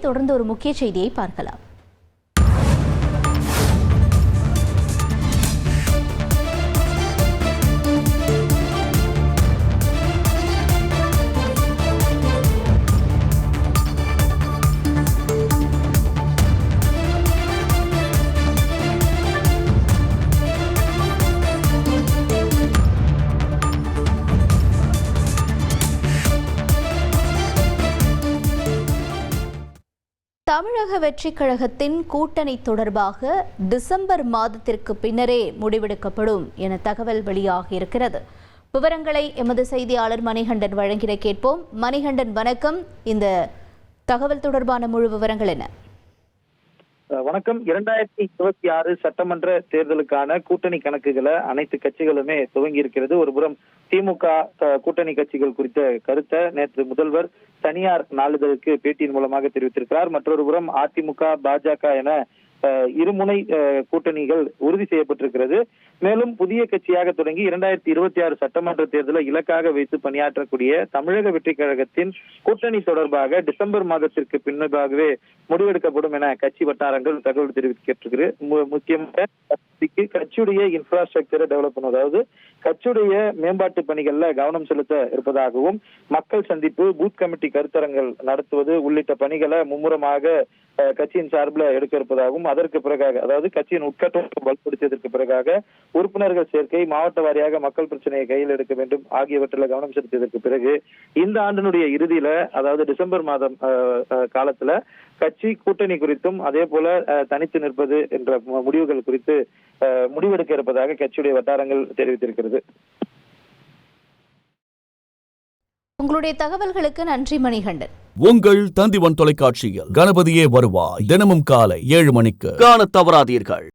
தொடர்ந்து ஒரு முக்கிய செய்தியை பார்க்கலாம். தமிழக வெற்றிக் கழகத்தின் கூட்டணி தொடர்பாக டிசம்பர் மாதத்திற்கு பின்னரே முடிவெடுக்கப்படும் என தகவல் வெளியாகி இருக்கிறது. விவரங்களை எமது செய்தியாளர் மணிகண்டன் வழங்கிட கேட்போம். மணிகண்டன், வணக்கம். இந்த தகவல் தொடர்பான முழு விவரங்கள் என்ன? வணக்கம். 2026 சட்டமன்ற தேர்தலுக்கான கூட்டணி கணக்குகளை அனைத்து கட்சிகளுமே துவங்கி இருக்கிறது. ஒருபுறம் திமுக கூட்டணி கட்சிகள் குறித்த கருத்தை நேற்று முதல்வர் தனியார் நாளிதழுக்கு பேட்டியின் மூலமாக தெரிவித்திருக்கிறார். மற்றொரு புறம் அதிமுக, பாஜக என இருமுனை கூட்டணிகள் உறுதி செய்யப்பட்டிருக்கிறது. மேலும் புதிய கட்சியாக தொடங்கி 2026 சட்டமன்ற தேர்தலை இலக்காக வைத்து பணியாற்றக்கூடிய தமிழக வெற்றிக் கழகத்தின் கூட்டணி தொடர்பாக டிசம்பர் மாதத்திற்கு பின்னதாகவே முடிவெடுக்கப்படும் என கட்சி வட்டாரங்கள் தகவல் தெரிவிக்கிறது. முக்கியமாக கட்சியுடைய இன்ஃப்ராஸ்ட்ரக்சரை டெவலப் பண்ணும், அதாவது கட்சியுடைய மேம்பாட்டு பணிகள்ல கவனம் செலுத்த இருப்பதாகவும், மக்கள் சந்திப்பு, பூத் கமிட்டி கருத்தரங்கள் நடத்துவது உள்ளிட்ட பணிகளை மும்முரமாக கட்சியின் சார்பில் எடுக்க இருப்பதாகவும், அதற்கு பிறகாக அதாவது கட்சியின் உட்கட்டமைப்பை வலுப்படுத்தியதற்கு பிறகாக உறுப்பினர்கள் சேர்க்கை, மாவட்ட வாரியாக மக்கள் பிரச்சனையை கையில் எடுக்க வேண்டும் ஆகியவற்றில் கவனம் செலுத்தியதற்கு பிறகு இந்த ஆண்டினுடைய இறுதியில, அதாவது டிசம்பர் மாதம் காலத்துல கட்சி கூட்டணி குறித்தும் அதே போல தனித்து நிற்பது என்ற முடிவுகள் குறித்து முடிவெடுக்க இருப்பதாக கட்சியுடைய வட்டாரங்கள் தெரிவித்திருக்கிறது. உங்களுடைய தகவல்களுக்கு நன்றி மணிகண்டன். உங்கள் தந்திவன் தொலைக்காட்சியில் கணபதியே வருவாய் தினமும் காலை 7 மணிக்கு காணத் தவறாதீர்கள்.